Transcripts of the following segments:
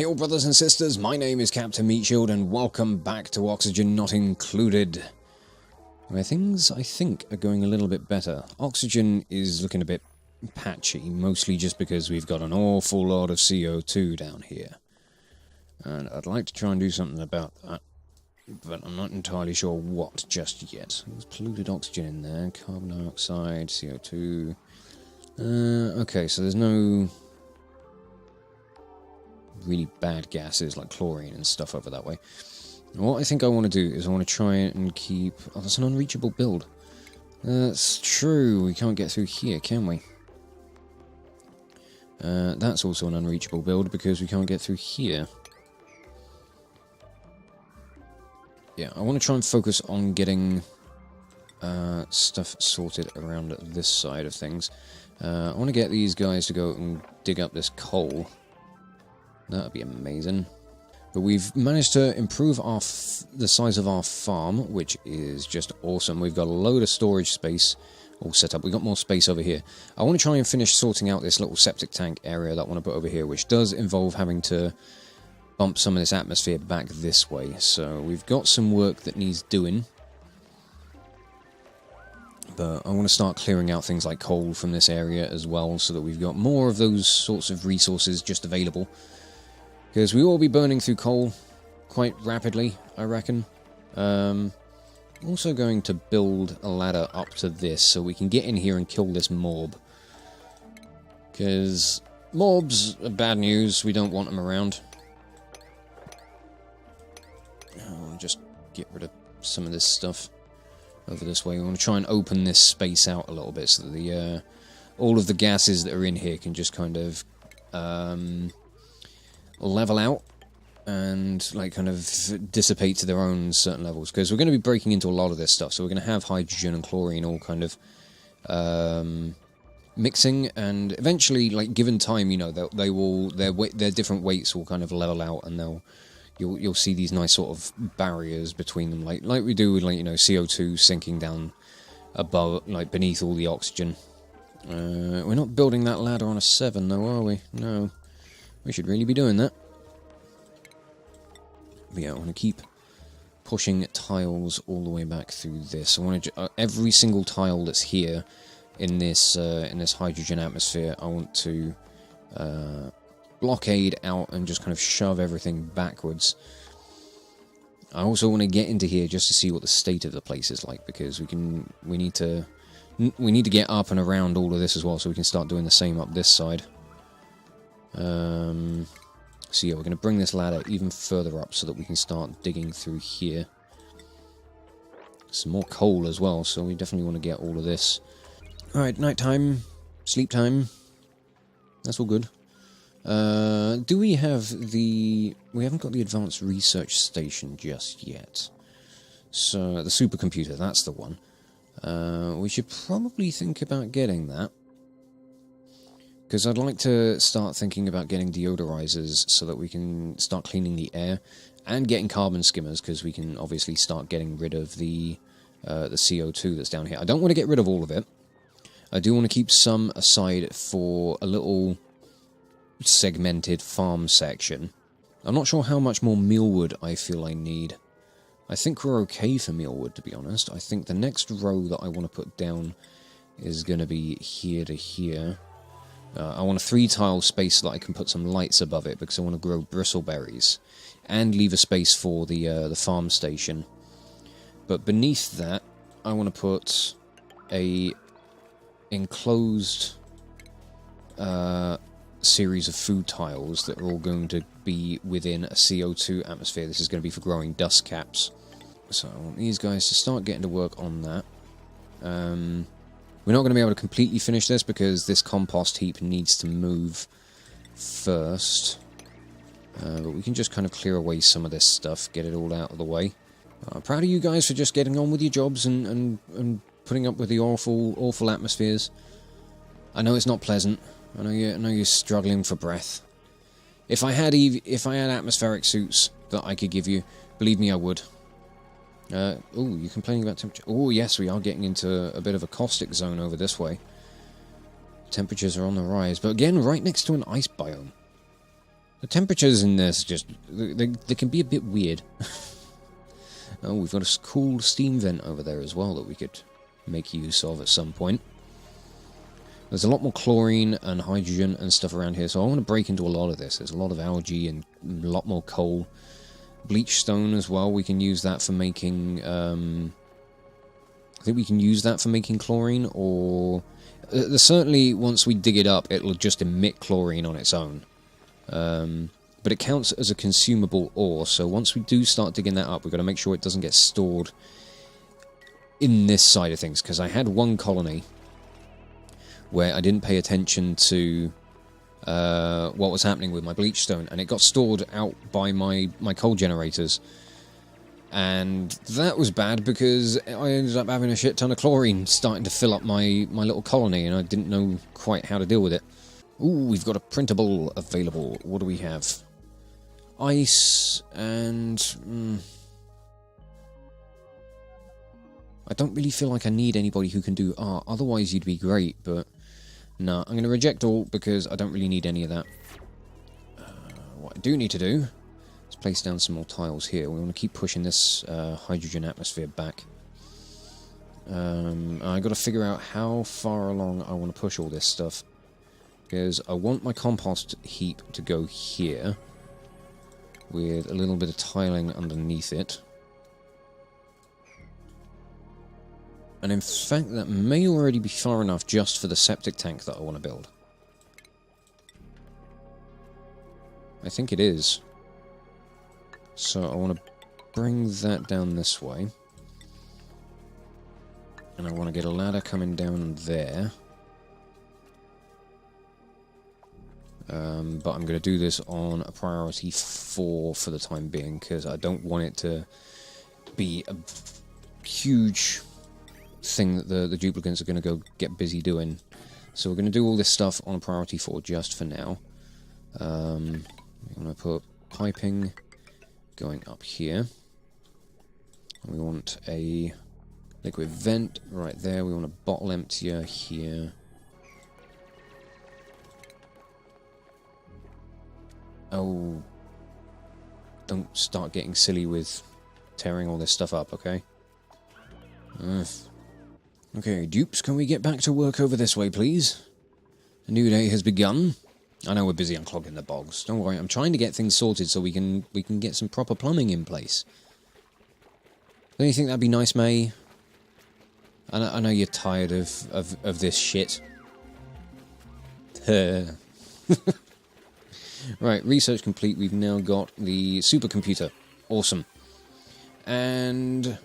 Hail brothers and sisters, my name is Captain Meatshield and welcome back to Oxygen Not Included, where things, I think, are going a little bit better. Oxygen is looking a bit patchy, mostly just because we've got an awful lot of CO2 down here. And I'd like to try and do something about that, but I'm not entirely sure what just yet. There's polluted oxygen in there, carbon dioxide, CO2... okay, so there's no really bad gases like chlorine and stuff over that way. And what I think I want to do is I want to try and keep... Oh, that's an unreachable build. That's true, we can't get through here, can we? That's also an unreachable build because we can't get through here. Yeah, I want to try and focus on getting stuff sorted around this side of things. I want to get these guys to go and dig up this coal. That would be amazing. But we've managed to improve the size of our farm, which is just awesome. We've got a load of storage space all set up. We've got more space over here. I want to try and finish sorting out this little septic tank area that I want to put over here, which does involve having to bump some of this atmosphere back this way. So we've got some work that needs doing. But I want to start clearing out things like coal from this area as well, so that we've got more of those sorts of resources just available. Because we will be burning through coal quite rapidly, I reckon. Also going to build a ladder up to this, so we can get in here and kill this mob. Because mobs are bad news, we don't want them around. I'll just get rid of some of this stuff over this way. We want to try and open this space out a little bit so that the all of the gases that are in here can just kind of level out and like kind of dissipate to their own certain levels, because we're going to be breaking into a lot of this stuff. So we're going to have hydrogen and chlorine all kind of mixing, and eventually, like given time, you know, their different weights will kind of level out, and you'll see these nice sort of barriers between them, like we do with, like, you know, CO2 sinking down above, like beneath all the oxygen. We're not building that ladder on a 7 though, are we? No. We should really be doing that. But yeah, I want to keep pushing tiles all the way back through this. I want to every single tile that's here in this hydrogen atmosphere, I want to blockade out and just kind of shove everything backwards. I also want to get into here just to see what the state of the place is like, because we need to get up and around all of this as well, so we can start doing the same up this side. So yeah, we're going to bring this ladder even further up so that we can start digging through here. Some more coal as well, so we definitely want to get all of this. Alright, night time, sleep time. That's all good. Do we have we haven't got the advanced research station just yet. So, the supercomputer, that's the one. We should probably think about getting that. Because I'd like to start thinking about getting deodorizers so that we can start cleaning the air, and getting carbon skimmers, because we can obviously start getting rid of the CO2 that's down here. I don't want to get rid of all of it. I do want to keep some aside for a little segmented farm section. I'm not sure how much more mealwood I feel I need. I think we're okay for mealwood, to be honest. I think the next row that I want to put down is going to be here to here. I want a 3-tile space so that I can put some lights above it, because I want to grow bristleberries and leave a space for the farm station. But beneath that, I want to put a enclosed series of food tiles that are all going to be within a CO2 atmosphere. This is going to be for growing dust caps. So I want these guys to start getting to work on that. We're not going to be able to completely finish this because this compost heap needs to move first. But we can just kind of clear away some of this stuff, get it all out of the way. I'm proud of you guys for just getting on with your jobs and putting up with the awful atmospheres. I know it's not pleasant. I know you're struggling for breath. If I had atmospheric suits that I could give you, believe me, I would. Oh, you're complaining about temperature. Oh, yes, we are getting into a bit of a caustic zone over this way. Temperatures are on the rise, but again, right next to an ice biome. The temperatures in this just... They can be a bit weird. Oh, we've got a cool steam vent over there as well that we could make use of at some point. There's a lot more chlorine and hydrogen and stuff around here, so I want to break into a lot of this. There's a lot of algae and a lot more coal. Bleach stone as well, we can use that for making... I think we can use that for making chlorine, or... certainly, once we dig it up, it'll just emit chlorine on its own. But it counts as a consumable ore, so once we do start digging that up, we've got to make sure it doesn't get stored in this side of things, because I had one colony where I didn't pay attention to what was happening with my bleach stone, and it got stored out by my coal generators. And that was bad because I ended up having a shit ton of chlorine starting to fill up my little colony, and I didn't know quite how to deal with it. Ooh, we've got a printable available. What do we have? Ice and... I don't really feel like I need anybody who can do art. Otherwise, you'd be great, but... Nah, I'm going to reject all because I don't really need any of that. What I do need to do is place down some more tiles here. We want to keep pushing this hydrogen atmosphere back. I've got to figure out how far along I want to push all this stuff. Because I want my compost heap to go here, with a little bit of tiling underneath it. And in fact, that may already be far enough just for the septic tank that I want to build. I think it is. So I want to bring that down this way. And I want to get a ladder coming down there. But I'm going to do this on a priority 4 for the time being, because I don't want it to be a huge thing that the duplicants are going to go get busy doing. So we're going to do all this stuff on a priority 4 just for now. I'm going to put piping going up here. We want a liquid vent right there. We want a bottle emptier here. Oh, don't start getting silly with tearing all this stuff up, okay? Okay, dupes, can we get back to work over this way, please? A new day has begun. I know we're busy unclogging the bogs. Don't worry, I'm trying to get things sorted so we can get some proper plumbing in place. Don't you think that'd be nice, May? I know you're tired of this shit. Right, research complete. We've now got the supercomputer. Awesome. And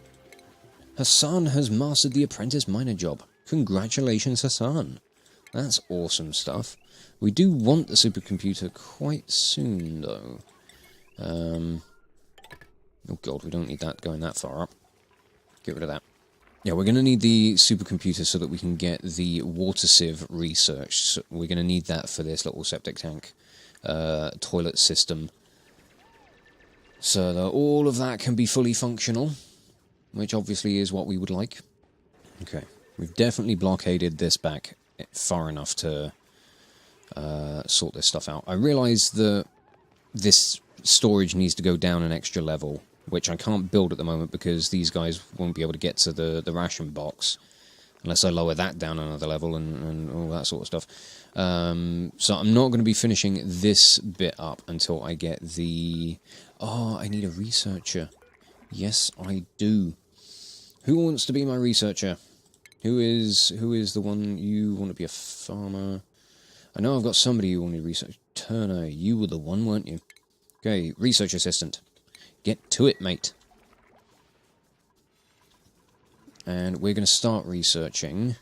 Hassan has mastered the apprentice miner job. Congratulations, Hassan. That's awesome stuff. We do want the supercomputer quite soon, though. Oh god, we don't need that going that far up. Get rid of that. Yeah, we're going to need the supercomputer so that we can get the water sieve researched. So we're going to need that for this little septic tank toilet system. So that all of that can be fully functional, which obviously is what we would like. Okay, we've definitely blockaded this back far enough to sort this stuff out. I realise that this storage needs to go down an extra level, which I can't build at the moment because these guys won't be able to get to the ration box unless I lower that down another level and all that sort of stuff. So I'm not going to be finishing this bit up until I get the... Oh, I need a researcher. Yes, I do. Who wants to be my researcher? Who is the one? You want to be a farmer? I know I've got somebody who wanted research. Turner, you were the one, weren't you? Okay, research assistant. Get to it, mate. And we're going to start researching.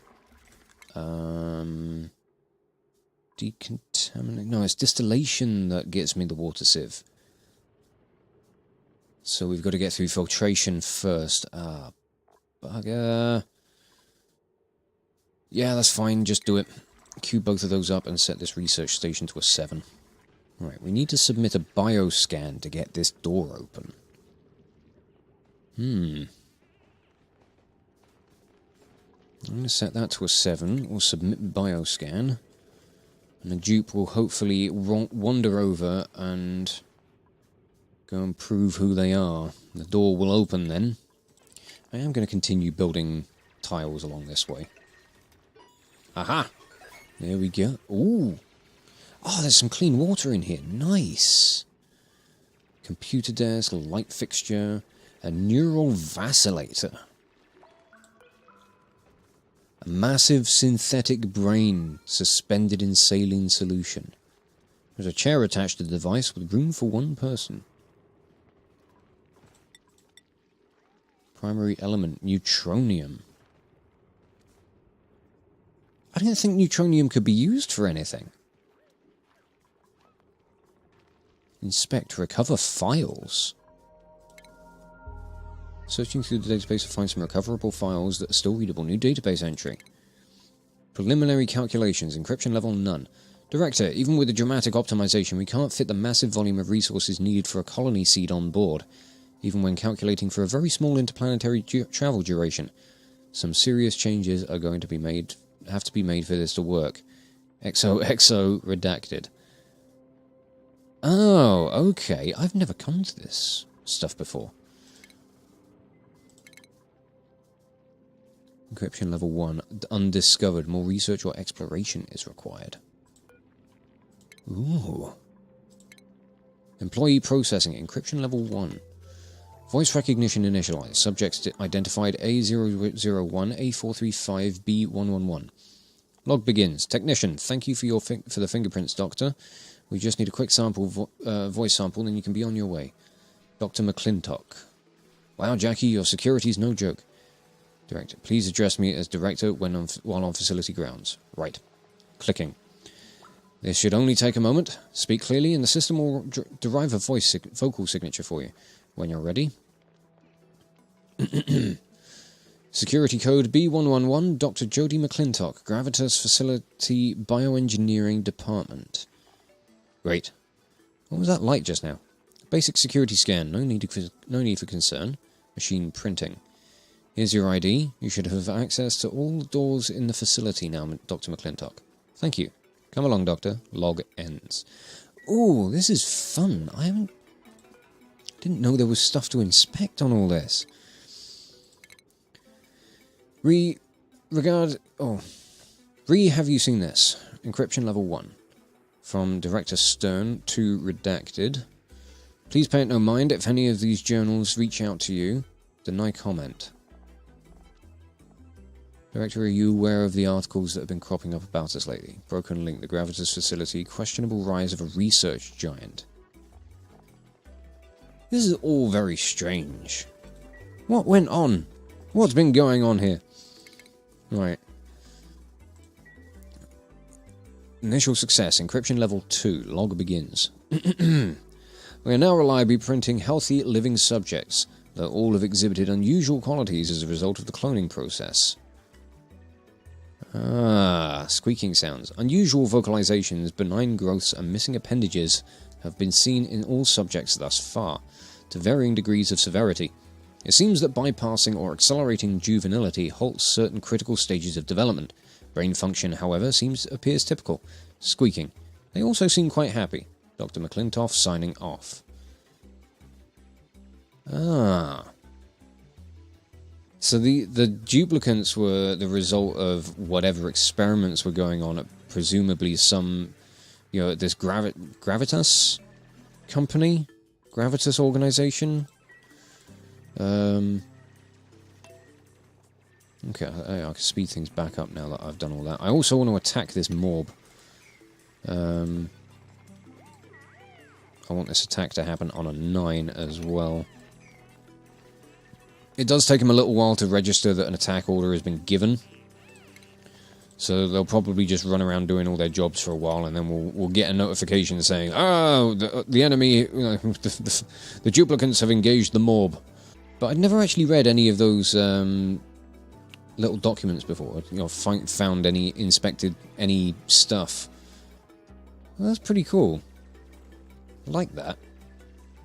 Decontaminate. No, it's distillation that gets me the water sieve. So we've got to get through filtration first. Ah, bugger. Yeah, that's fine. Just do it. Queue both of those up and set this research station to a 7. Right, we need to submit a bioscan to get this door open. I'm going to set that to a 7. We'll submit bioscan. And the dupe will hopefully wander over and go and prove who they are. The door will open then. I am going to continue building tiles along this way. Aha! There we go. Ooh! Oh, there's some clean water in here. Nice! Computer desk, light fixture, a neural vacillator. A massive synthetic brain suspended in saline solution. There's a chair attached to the device with room for one person. Primary element, neutronium. I didn't think neutronium could be used for anything. Inspect, recover files. Searching through the database to find some recoverable files that are still readable. New database entry. Preliminary calculations. Encryption level none. Director, even with the dramatic optimization, we can't fit the massive volume of resources needed for a colony seed on board, even when calculating for a very small interplanetary travel duration. Some serious changes are going to be made, have to be made for this to work. XOXO redacted. Oh, okay. I've never come to this stuff before. Encryption level 1. Undiscovered. More research or exploration is required. Ooh. Employee processing. Encryption level 1. Voice recognition initialized. Subjects identified A001, A435, B111. Log begins. Technician, thank you for for the fingerprints, Doctor. We just need a quick sample, voice sample, then you can be on your way. Dr. McClintock. Wow, Jackie, your security's no joke. Director, please address me as Director while on facility grounds. Right. Clicking. This should only take a moment. Speak clearly and the system will derive a vocal signature for you. When you're ready. Security code B111, Dr. Jody McClintock, Gravitas Facility Bioengineering Department. Great. What was that light just now? Basic security scan. No need for concern. Machine printing. Here's your ID. You should have access to all doors in the facility now, Dr. McClintock. Thank you. Come along, Doctor. Log ends. Ooh, this is fun. Didn't know there was stuff to inspect on all this. Have you seen this? Encryption level 1. From Director Stern to Redacted. Please pay it no mind if any of these journals reach out to you. Deny comment. Director, are you aware of the articles that have been cropping up about us lately? Broken link, the Gravitas facility, questionable rise of a research giant. This is all very strange. What went on? What's been going on here? Right. Initial success. Encryption level 2. Log begins. We are now reliably printing healthy living subjects, though all have exhibited unusual qualities as a result of the cloning process. Squeaking sounds. Unusual vocalizations, benign growths, and missing appendages have been seen in all subjects thus far, to varying degrees of severity. It seems that bypassing or accelerating juvenility halts certain critical stages of development. Brain function, however, appears typical. Squeaking. They also seem quite happy. Dr. McClintock signing off. So the duplicants were the result of whatever experiments were going on at presumably some, this Gravitas company? Gravitas organization? Okay, I can speed things back up now that I've done all that. I also want to attack this mob. I want this attack to happen on a 9 as well. It does take them a little while to register that an attack order has been given. So they'll probably just run around doing all their jobs for a while, and then we'll get a notification saying, "Oh, the enemy, the duplicants have engaged the mob." But I'd never actually read any of those little documents before. Inspected any stuff. Well, that's pretty cool. I like that.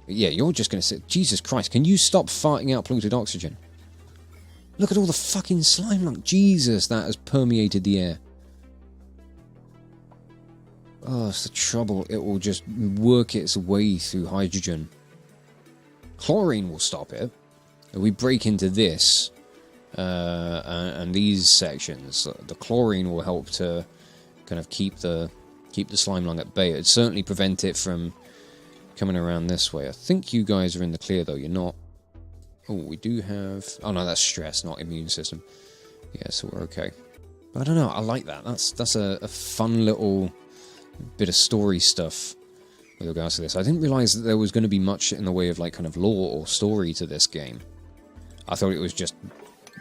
But yeah, you're just going to say, Jesus Christ, can you stop farting out polluted oxygen? Look at all the fucking slime. Jesus, that has permeated the air. Oh, it's the trouble. It will just work its way through hydrogen. Chlorine will stop it. If we break into this and these sections, the chlorine will help to kind of keep the slime lung at bay. It'd certainly prevent it from coming around this way. I think you guys are in the clear, though. You're not. Oh, we do have... Oh, no, that's stress, not immune system. Yeah, so we're okay. But I don't know. I like that. That's a fun little bit of story stuff with regards to this. I didn't realise that there was going to be much in the way of, like, kind of lore or story to this game. I thought it was just,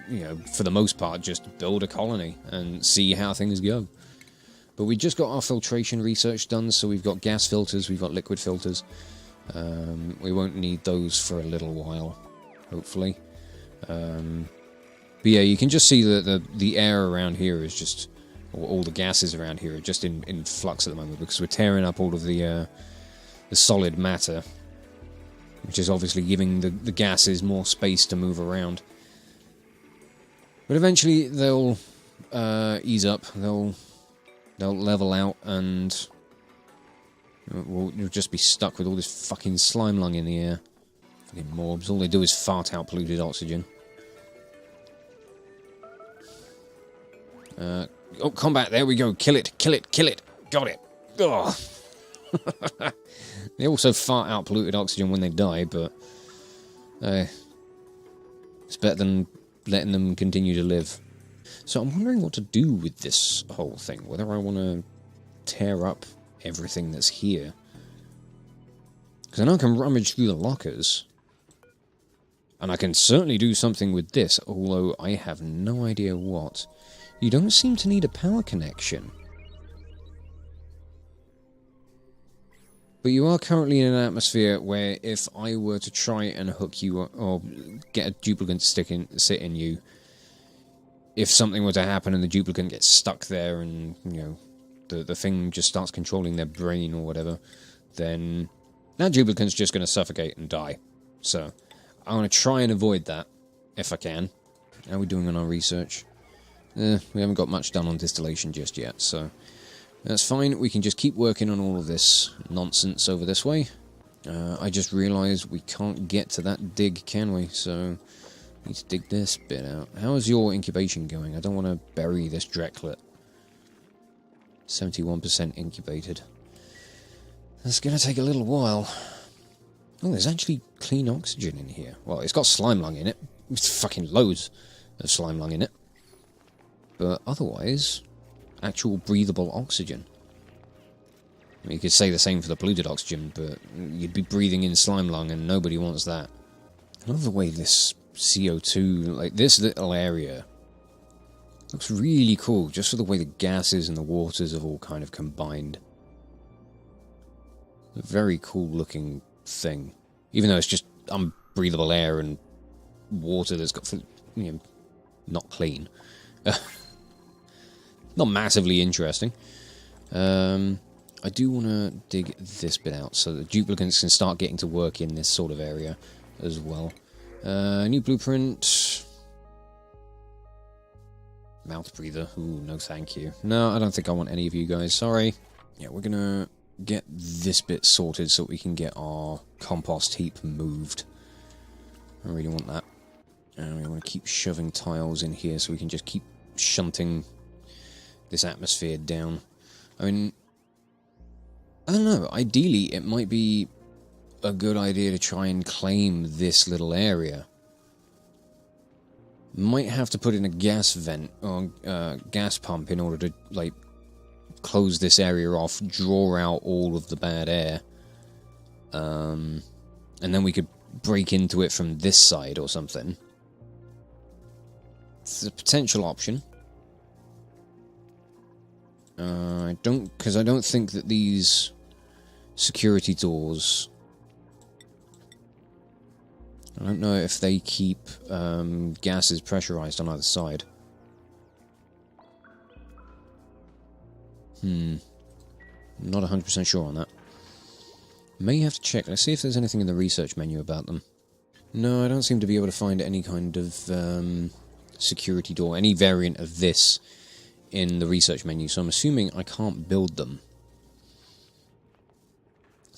you know, for the most part, just build a colony and see how things go. But we just got our filtration research done, so we've got gas filters, we've got liquid filters. We won't need those for a little while, hopefully. But yeah, you can just see that the air around here is just, or all the gases around here are just in flux at the moment, because we're tearing up all of the solid matter, which is obviously giving the gases more space to move around. But eventually they'll ease up, they'll level out, and we'll just be stuck with all this fucking slime lung in the air. Fucking mobs. All they do is fart out polluted oxygen. Oh, combat, there we go. Kill it, kill it, kill it. Got it. Ugh. They also fart out polluted oxygen when they die, but it's better than letting them continue to live. So I'm wondering what to do with this whole thing. Whether I want to tear up everything that's here. Because I know I can rummage through the lockers. And I can certainly do something with this, although I have no idea what. You don't seem to need a power connection. But you are currently in an atmosphere where if I were to try and hook you or get a duplicant sit in you, if something were to happen and the duplicant gets stuck there and, you know, the thing just starts controlling their brain or whatever, then that duplicant's just going to suffocate and die. So, I want to try and avoid that, if I can. How are we doing on our research? We haven't got much done on distillation just yet, so that's fine. We can just keep working on all of this nonsense over this way. I just realised we can't get to that dig, can we? So, need to dig this bit out. How is your incubation going? I don't want to bury this Drecklet. 71% incubated. That's going to take a little while. Oh, there's actually clean oxygen in here. Well, it's got slime lung in it. It's fucking loads of slime lung in it. But otherwise, actual breathable oxygen. I mean, you could say the same for the polluted oxygen, but you'd be breathing in slime lung and nobody wants that. I love the way this CO2, like this little area, looks really cool, just for the way the gases and the waters have all kind of combined. A very cool looking thing. Even though it's just unbreathable air and water that's got, you know, not clean. Not massively interesting. I do want to dig this bit out so that duplicants can start getting to work in this sort of area as well. New blueprint. Mouth breather. Ooh, no thank you. No, I don't think I want any of you guys. Sorry. Yeah, we're gonna get this bit sorted so we can get our compost heap moved. I really want that. And we want to keep shoving tiles in here so we can just keep shunting this atmosphere down. I mean, I don't know. Ideally, it might be a good idea to try and claim this little area. Might have to put in a gas vent or gas pump in order to, like, close this area off, draw out all of the bad air. And then we could break into it from this side or something. It's a potential option. I don't think that these security doors, I don't know if they keep gases pressurized on either side. Not 100% sure on that. May have to check. Let's see if there's anything in the research menu about them. No, I don't seem to be able to find any kind of security door, any variant of this in the research menu, so I'm assuming I can't build them.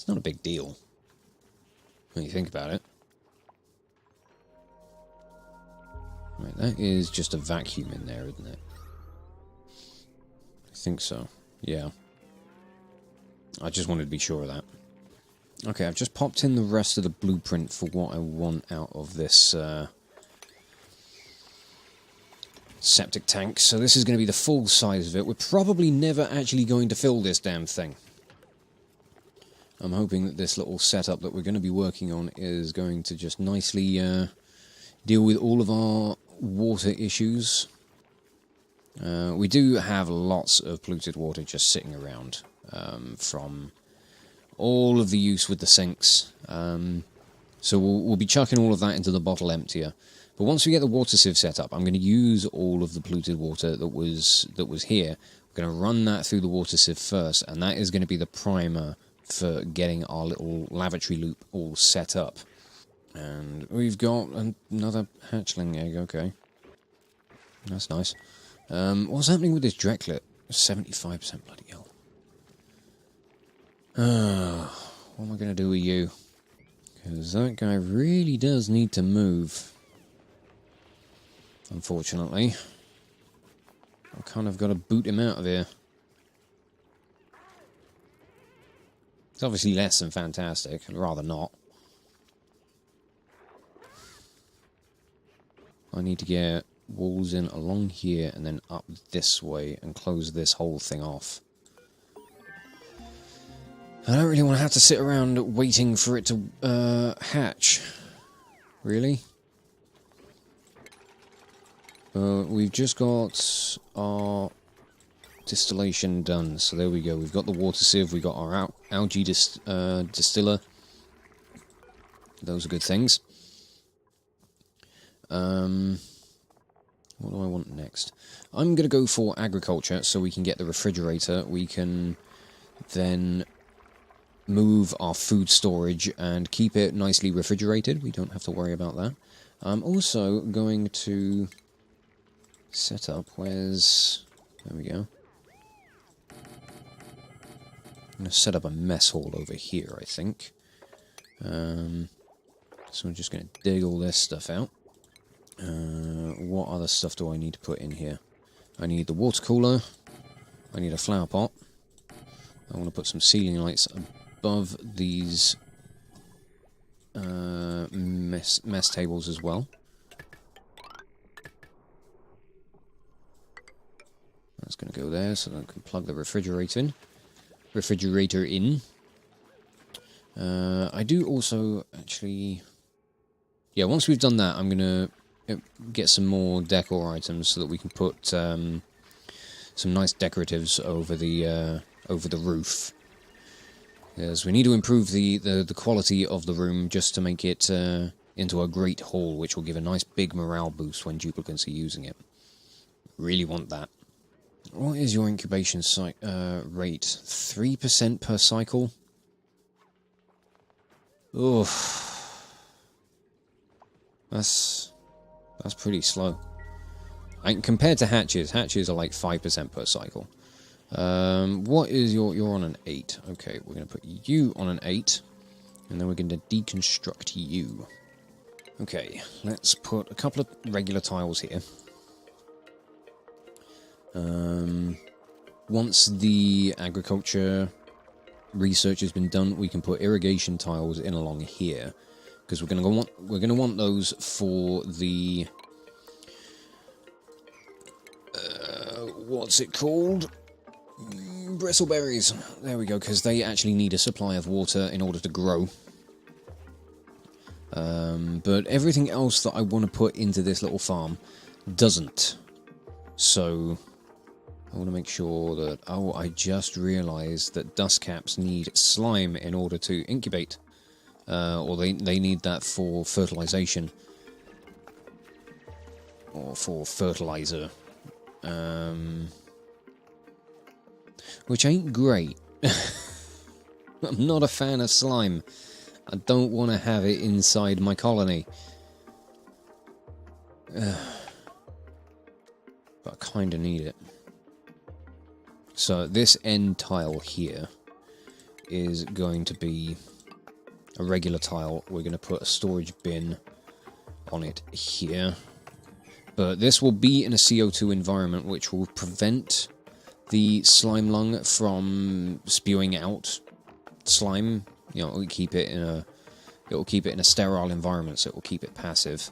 It's not a big deal when you think about it. Right, that is just a vacuum in there, isn't it? I think so. Yeah. I just wanted to be sure of that. Okay, I've just popped in the rest of the blueprint for what I want out of this septic tank. So this is going to be the full size of it. We're probably never actually going to fill this damn thing. I'm hoping that this little setup that we're going to be working on is going to just nicely deal with all of our water issues. We do have lots of polluted water just sitting around from all of the use with the sinks. So we'll be chucking all of that into the bottle emptier. But once we get the water sieve set up, I'm going to use all of the polluted water that was here. We're going to run that through the water sieve first, and that is going to be the primer for getting our little lavatory loop all set up. And we've got another hatchling egg, okay. That's nice. What's happening with this Drecklet? 75%, bloody hell. What am I going to do with you? Because that guy really does need to move. Unfortunately. I kind of got to boot him out of here. It's obviously less than fantastic. I'd rather not. I need to get walls in along here and then up this way and close this whole thing off. I don't really want to have to sit around waiting for it to hatch. Really? We've just got our distillation done, so there we go. We've got the water sieve, we've got our algae distiller. Those are good things. What do I want next? I'm going to go for agriculture, so we can get the refrigerator. We can then move our food storage and keep it nicely refrigerated. We don't have to worry about that. I'm also going to set up, where's... There we go. I'm going to set up a mess hall over here, I think. So I'm just going to dig all this stuff out. What other stuff do I need to put in here? I need the water cooler. I need a flower pot. I want to put some ceiling lights above these mess tables as well. That's going to go there, so I can plug the refrigerator in. I do also actually... Yeah, once we've done that, I'm going to get some more decor items so that we can put some nice decoratives over the roof. Because we need to improve the quality of the room just to make it into a great hall, which will give a nice big morale boost when duplicants are using it. Really want that. What is your incubation rate? 3% per cycle? Oof. That's pretty slow. Compared to hatches are like 5% per cycle. What is you're on an 8. Okay, we're going to put you on an 8. And then we're going to deconstruct you. Okay, let's put a couple of regular tiles here. Once the agriculture research has been done, we can put irrigation tiles in along here. Because we're gonna want those for the what's it called? Bristleberries. There we go. Because they actually need a supply of water in order to grow. But everything else that I want to put into this little farm doesn't. So I want to make sure that... Oh, I just realised that dust caps need slime in order to incubate. Or they need that for fertilization. Or for fertilizer. Which ain't great. I'm not a fan of slime. I don't want to have it inside my colony. But I kind of need it. So this end tile here is going to be a regular tile. We're going to put a storage bin on it here. But this will be in a CO2 environment, which will prevent the slime lung from spewing out slime. You know, it'll keep it in a sterile environment, so it will keep it passive.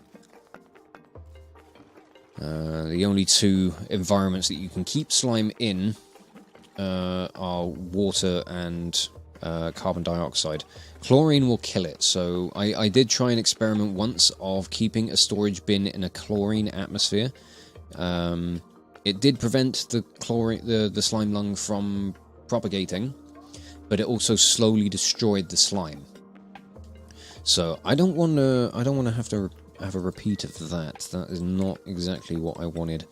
The only two environments that you can keep slime in are water and carbon dioxide. Chlorine will kill it, so I did try an experiment once of keeping a storage bin in a chlorine atmosphere. It did prevent the slime lung from propagating, but it also slowly destroyed the slime. So I don't want to have a repeat of that. That is not exactly what I wanted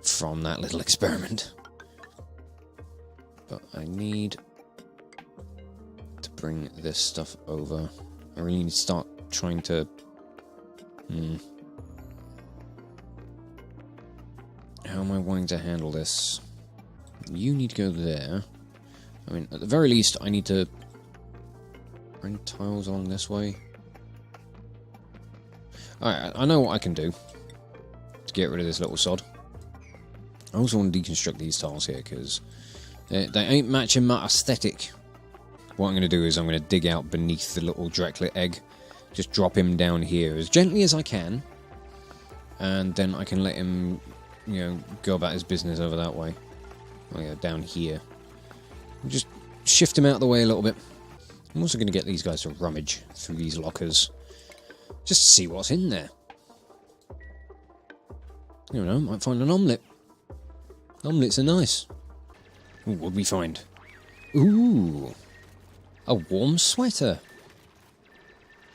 from that little experiment. But I need to bring this stuff over. I really need to start trying to... How am I wanting to handle this? You need to go there. I mean, at the very least, I need to bring tiles along this way. Alright, I know what I can do to get rid of this little sod. I also want to deconstruct these tiles here, because they ain't matching my aesthetic. What I'm going to do is I'm going to dig out beneath the little Dreklet egg. Just drop him down here as gently as I can. And then I can let him, you know, go about his business over that way. Oh yeah, down here. Just shift him out of the way a little bit. I'm also going to get these guys to rummage through these lockers. Just to see what's in there. You know, might find an omelette. Omelettes are nice. Ooh, what did we find? Ooh! A warm sweater.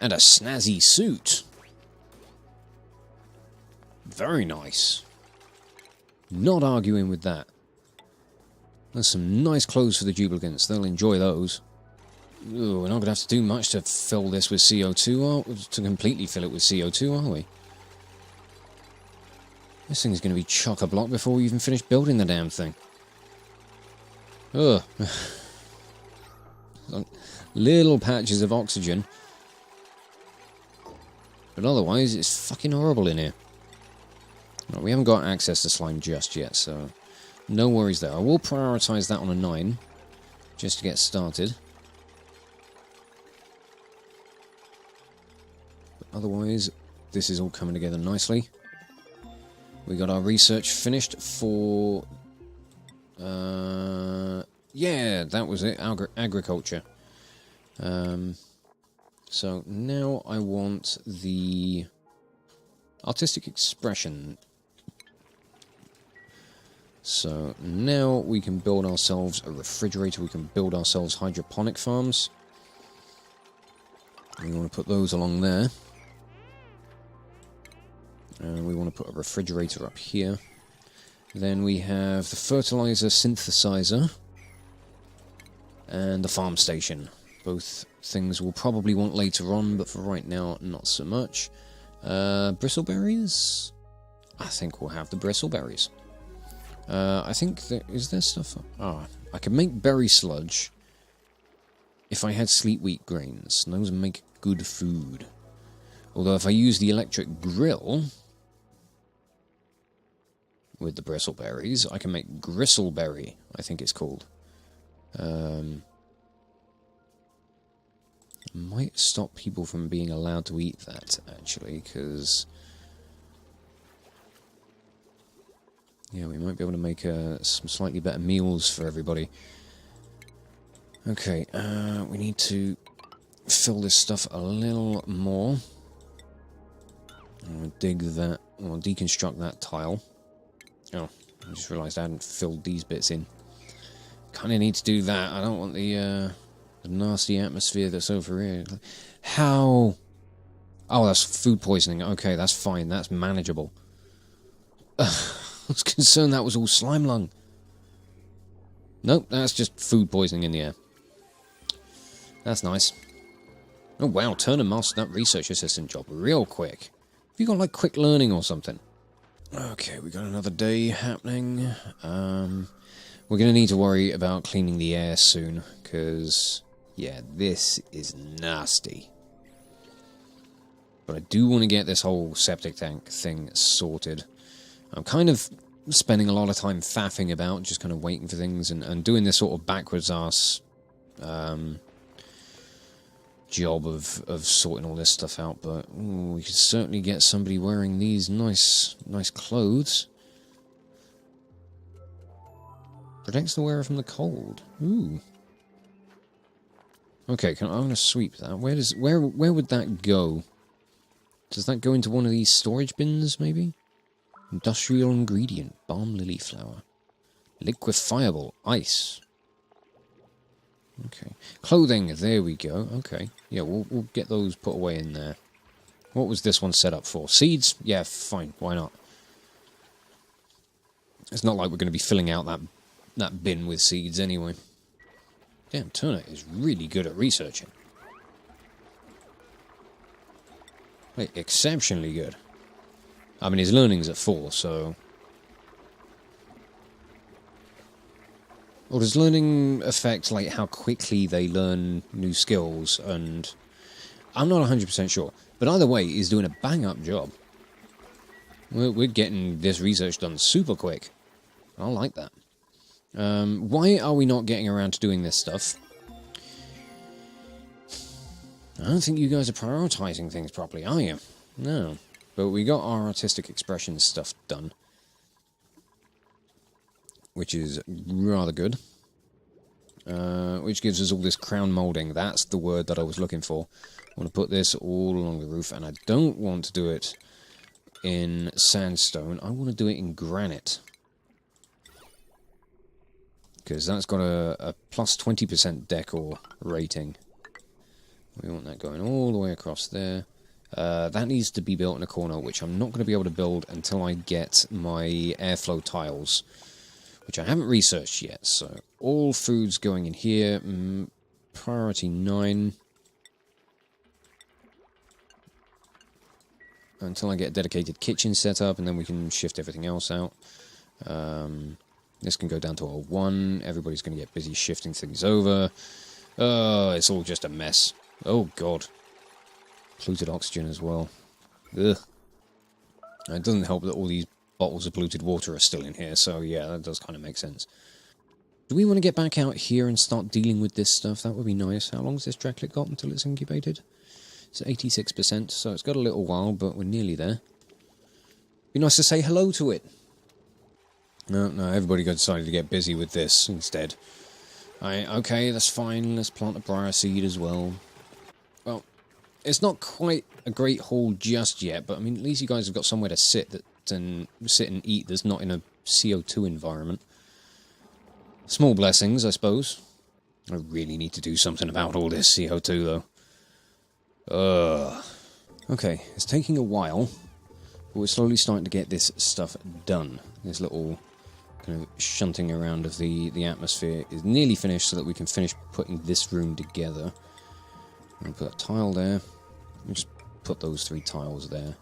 And a snazzy suit. Very nice. Not arguing with that. There's some nice clothes for the duplicants. They'll enjoy those. Ooh, we're not going to have to do much to fill this with CO2, to completely fill it with CO2, are we? This thing's going to be chock-a-block before we even finish building the damn thing. Ugh. Little patches of oxygen. But otherwise, it's fucking horrible in here. Well, we haven't got access to slime just yet, so no worries there. I will prioritise that on a 9, just to get started. But otherwise, this is all coming together nicely. We got our research finished for... yeah, that was it, agriculture. So now I want the artistic expression. So now we can build ourselves a refrigerator, we can build ourselves hydroponic farms. We want to put those along there. And we want to put a refrigerator up here. Then we have the fertilizer synthesizer and the farm station. Both things we'll probably want later on, but for right now, not so much. Bristleberries? I think we'll have the bristleberries. I think there... Is there stuff... I could make berry sludge if I had sleet wheat grains. Those make good food. Although if I use the electric grill with the bristleberries, I can make gristleberry, I think it's called. Might stop people from being allowed to eat that, actually, because... yeah, we might be able to make some slightly better meals for everybody. Okay, we need to fill this stuff a little more. I'm going to dig that, or deconstruct that tile. Oh, I just realised I hadn't filled these bits in. Kind of need to do that. I don't want the nasty atmosphere that's over here. How? Oh, that's food poisoning. Okay, that's fine. That's manageable. I was concerned that was all slime lung. Nope, that's just food poisoning in the air. That's nice. Oh wow, Turner mastered that research assistant job real quick. Have you got like quick learning or something? Okay, we got another day happening. We're going to need to worry about cleaning the air soon, because, yeah, this is nasty. But I do want to get this whole septic tank thing sorted. I'm kind of spending a lot of time faffing about, just kind of waiting for things, and doing this sort of backwards-ass job of sorting all this stuff out, but ooh, we could certainly get somebody wearing these nice clothes. Protects the wearer from the cold. Ooh. Okay, I'm going to sweep that. Where would that go? Does that go into one of these storage bins, maybe? Industrial ingredient, balm lily flower. Liquefiable, ice. Okay. Clothing, there we go. Okay. Yeah, we'll get those put away in there. What was this one set up for? Seeds? Yeah, fine. Why not? It's not like we're going to be filling out that bin with seeds anyway. Damn, Turner is really good at researching. Like, exceptionally good. I mean, his learning's at 4, so... Or does learning affect, like, how quickly they learn new skills? And I'm not 100% sure. But either way, he's doing a bang-up job. We're getting this research done super quick. I like that. Why are we not getting around to doing this stuff? I don't think you guys are prioritizing things properly, are you? No. But we got our artistic expression stuff done. Which is rather good. Which gives us all this crown moulding. That's the word that I was looking for. I want to put this all along the roof, and I don't want to do it in sandstone. I want to do it in granite. Because that's got a plus 20% decor rating. We want that going all the way across there. That needs to be built in a corner, which I'm not going to be able to build until I get my airflow tiles, which I haven't researched yet. So all food's going in here. Priority 9. Until I get a dedicated kitchen set up, and then we can shift everything else out. This can go down to a 1. Everybody's going to get busy shifting things over. Oh, it's all just a mess. Oh, God. Polluted oxygen as well. Ugh. It doesn't help that all these bottles of polluted water are still in here, so yeah, that does kind of make sense. Do we want to get back out here and start dealing with this stuff? That would be nice. How long's this Draclet got until it's incubated? It's 86%, so it's got a little while, but we're nearly there. Be nice to say hello to it. No, everybody decided to get busy with this instead. Okay, that's fine. Let's plant a briar seed as well. Well, it's not quite a great haul just yet, but I mean, at least you guys have got somewhere to sit and eat that's not in a CO2 environment. Small blessings, I suppose. I really need to do something about all this CO2, though. Okay, it's taking a while, but we're slowly starting to get this stuff done. This little kind of shunting around of the atmosphere is nearly finished, so that we can finish putting this room together. I'm going to put a tile there. We'll just put those 3 tiles there.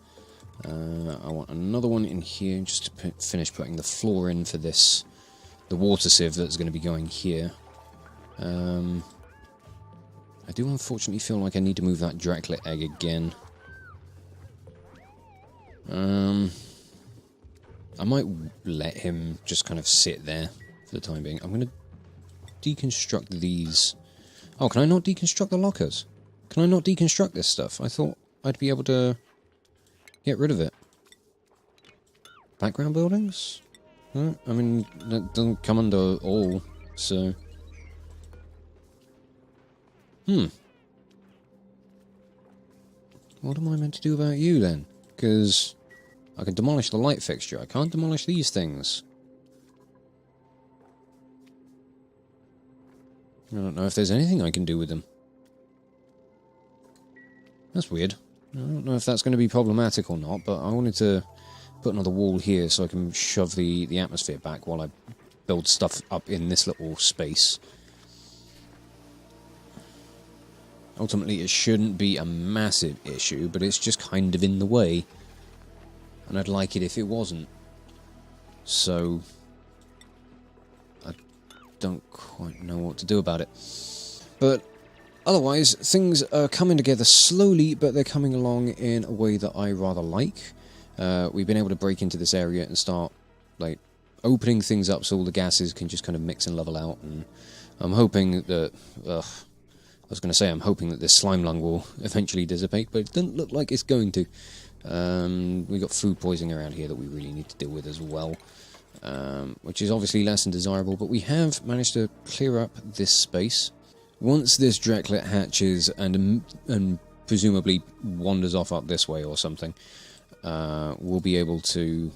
I want another one in here, just to finish putting the floor in for this. The water sieve that's going to be going here. I do unfortunately feel like I need to move that Draclet egg again. I might let him just kind of sit there for the time being. I'm going to deconstruct these. Oh, can I not deconstruct the lockers? Can I not deconstruct this stuff? I thought I'd be able to get rid of it. Background buildings? I mean, that doesn't come under all, so... What am I meant to do about you, then? Because I can demolish the light fixture. I can't demolish these things. I don't know if there's anything I can do with them. That's weird. I don't know if that's going to be problematic or not, but I wanted to put another wall here so I can shove the atmosphere back while I build stuff up in this little space. Ultimately, it shouldn't be a massive issue, but it's just kind of in the way. And I'd like it if it wasn't. So, I don't quite know what to do about it. But otherwise, things are coming together slowly, but they're coming along in a way that I rather like. We've been able to break into this area and start, like, opening things up so all the gases can just kind of mix and level out, and I'm hoping that... I was going to say I'm hoping that this slime lung will eventually dissipate, but it doesn't look like it's going to. We've got food poisoning around here that we really need to deal with as well, which is obviously less than desirable, but we have managed to clear up this space. Once this Dreklet hatches and presumably wanders off up this way or something, we'll be able to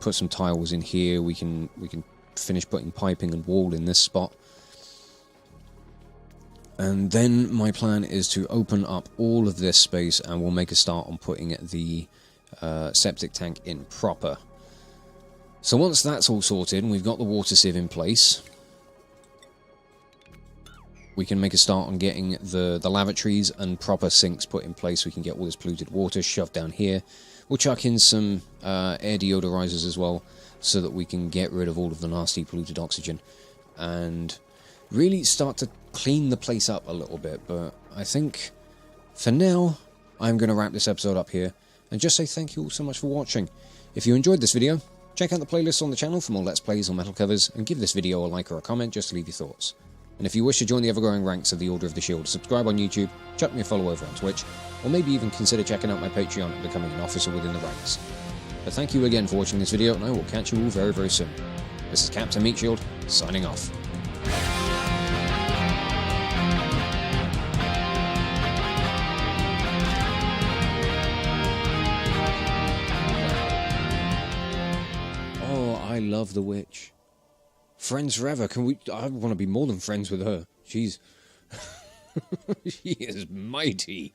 put some tiles in here. We can finish putting piping and wall in this spot. And then my plan is to open up all of this space and we'll make a start on putting the septic tank in proper. So once that's all sorted and we've got the water sieve in place, we can make a start on getting the lavatories and proper sinks put in place. We can get all this polluted water shoved down here. We'll chuck in some air deodorizers as well so that we can get rid of all of the nasty polluted oxygen and really start to clean the place up a little bit. But I think for now I'm going to wrap this episode up here and just say thank you all so much for watching. If you enjoyed this video, check out the playlists on the channel for more Let's Plays or metal covers, and give this video a like or a comment just to leave your thoughts. And if you wish to join the ever-growing ranks of the Order of the Shield, subscribe on YouTube, chuck me a follow over on Twitch, or maybe even consider checking out my Patreon and becoming an officer within the ranks. But thank you again for watching this video, and I will catch you all very, very soon. This is Captain Meatshield, signing off. I love the witch. Friends forever. Can we... I want to be more than friends with her. She's... she is mighty.